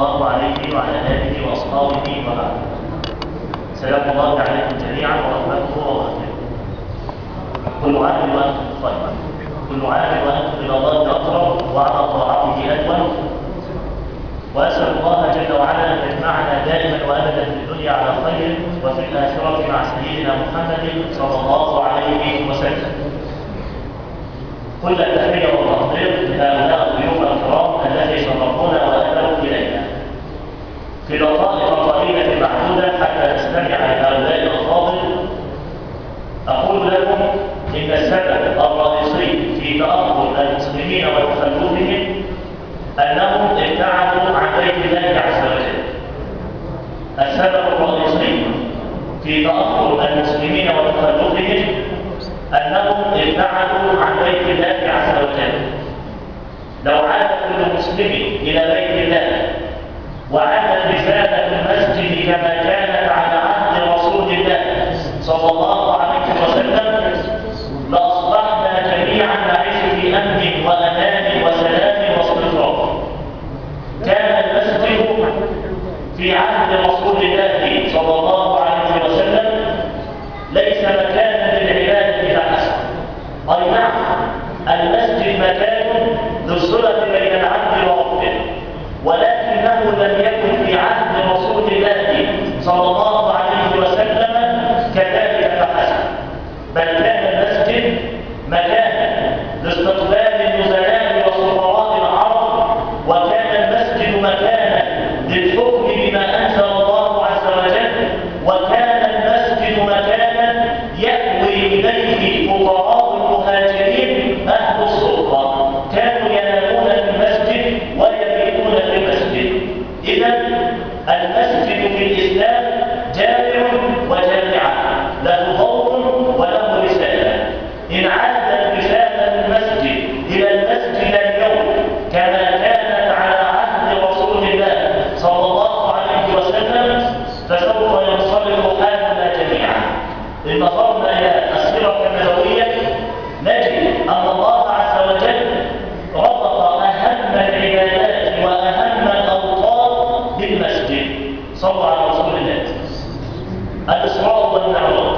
الله عليه وعلى آله وأصحابه وبعد. سلام الله عليكم جميعا ورحمته وبركاته. كل عام وأنتم بخير، كل عام وأنتم إلى الله أقرب وعلى طاعته أدوم. وأسأل الله جل وعلا أن يجمعنا دائما وأبدا في الدنيا على خير وفي الآخرة مع سيدنا محمد صلى الله عليه وسلم. كل التحية والتقدير لهؤلاء الضيوف الكرام الذين شرفونا وأتوا إلينا. في دقائق قليلة معدودة حتى نستمع لهؤلاء الأفاضل، أقول لكم إن السبب الرئيسي في تأخر المسلمين وتخلفهم أنهم ابتعدوا عن بيت الله عز وجل. السبب الرئيسي في تأخر المسلمين وتخلفهم أنهم ابتعدوا عن بيت الله عز وجل. لو عاد كل مسلم إلى بيت الله وعادت رسالة المسجد كما كانت على عهد رسول الله صلى الله عليه وسلم لأصبحنا جميعا نعيش في أمن وأمان وسلام واستقرار. كان المسجد في عهد رسول الله صلى الله عليه وسلم ليس مكانا للعبادة فحسب. أي نعم، المسجد مكان للصلة بين العبد وربه، ولكنه لم يكن في عهد رسول الله صلى الله عليه وسلم كذلك فحسب، بل كان المسجد مكانا لاستقبال النزلاء وسفراء العرب، وكان المسجد مكانا للحكم بما أنزل الله عز وجل، وكان المسجد مكانا يأوي إليه فقراء المهاجرين أهل السلطة، كانوا ينامون في المسجد ويبيتون في المسجد. إذا المسجد في الإسلام جامع وجامع، له دور وله رسالة. إن عادت رسالة المسجد إلى المسجد اليوم كما كانت على عهد رسول الله صلى الله عليه وسلم فسوف ينصلح حالنا جميعا. إن نظرنا إلى السيرة النبوية نجد أن الله عز وجل ربط أهم العبادات وأهم الأوقات بالمسجد. صلى على رسول الله. الإسراء والمعراج،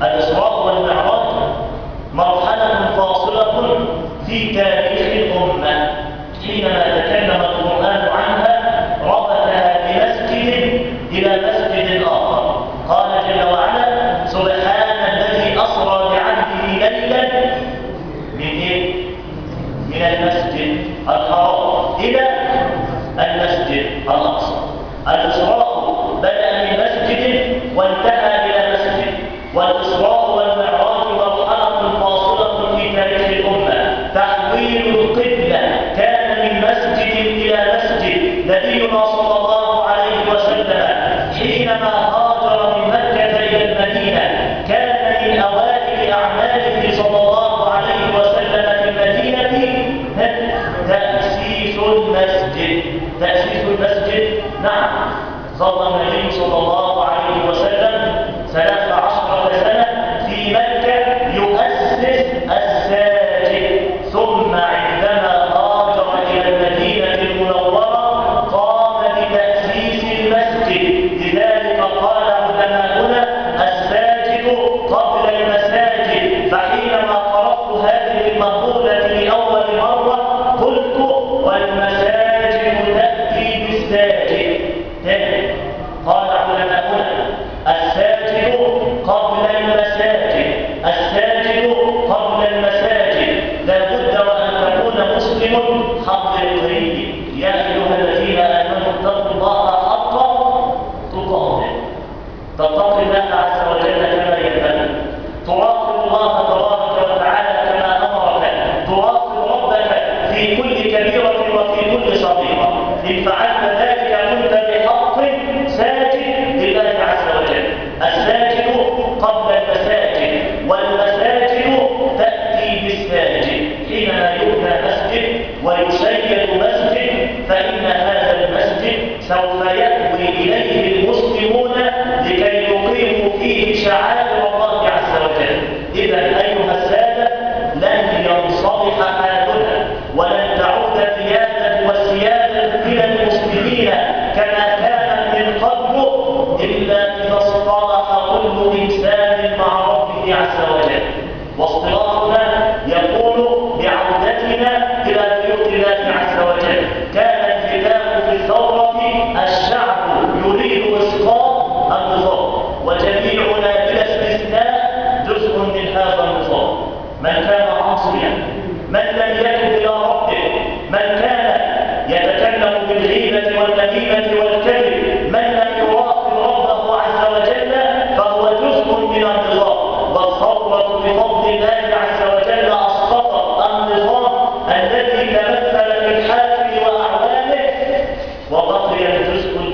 الإسراء والمعراج مرحلة فاصلة في تاريخ الأمة. حينما تكلم القرآن عنها ربطها بمسجد إلى مسجد آخر. قال جل وعلا: سبحان الذي أسرى بعبده ليلا من المسجد الحرام إلى المسجد الأقصى. الإسراء بدأ من مسجد وانتهى إلى مسجد، والإسراء والمعراج مرحلة فاصلة في تاريخ الأمة. تحويل القبلة كان من مسجد إلى مسجد. نبينا صلى الله عليه وسلم حينما هاجر من مكة إلى المدينة كان من أوائل أعماله صلى الله عليه وسلم في المدينة تأسيس المسجد. تأسيس المسجد، نعم. ظل النبي صلى الله عليه وسلم 13 سنة في مكة يؤسس الساجد، ثم عندما هاجر إلى المدينة المنورة قام بتأسيس المسجد. لذلك قال علماؤنا: الساجد قبل المساجد. فحينما قرأت هذه المقولة لأول مرة قلت: والمساجد تأتي بالساجد. قال علماؤنا: الساجد قبل المساجد، الساجد قبل المساجد. لا بد وأن تكون مسلم حقيقي. يا أيها الذين آمنوا اتقوا الله حق تقاته، تتقي الله عز وجل كما ينبغي، تراقب الله تبارك وتعالى كما أمرك، تراقب ربك في كل كبيرة وفي كل صغيرة. إن فعلت ذلك كنت بحق ساجد لله عز وجل. الساجد قبل المساجد، والمساجد تأتي بالساجد. حينما يبنى مسجد ويشيد مسجد فإن هذا المسجد سوف يأوي إليه المسلمون لكي يقيموا فيه شعائر الله عز وجل. إذا أيها السادة، لن ينصلح حالنا ولن تعود قيادة وسيادة من المسلمين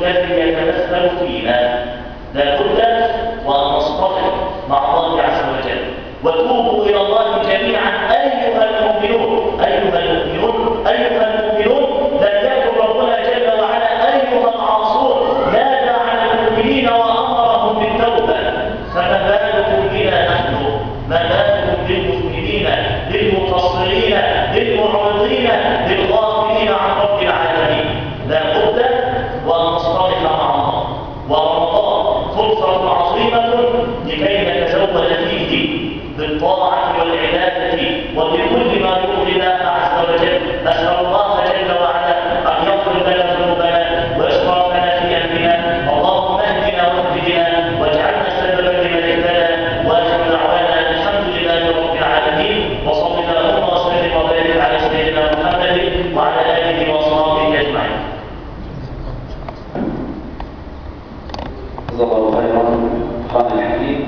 الذي يتمثل فينا. لا بد وأن نصطفق مع الله عز وجل وتوبوا إلى الله جميعا أيها المؤمنون. أيها المؤمنون، أيها المؤمنون، لم يكن ربنا جل وعلا أيها العاصون نادى على المؤمنين وأمرهم بالتوبة، فما بالكم بنا نحن؟ ما بالكم بالمؤمنين، للمقصرين، للمعرضين، للغافلين عن رب العالمين؟ لا بد وأن نصطلح مع الله، ورمضان فرصة عظيمة لكي نتزود فيه بالطاعة والعبادة وبكل ما يرضي الله عز وجل. نسأل الله جل وعلا أن يغفر لنا ذنوبنا وإسرافنا في أمرنا. اللهم اهدنا واهدنا واجعلنا سببا لمن اهتدى. وآخر دعوانا الحمد لله رب العالمين، وصل اللهم وسلم وبارك على سيدنا محمد وعلى آله وصحبه أجمعين. جزاه الله خيرا. قال الحكيم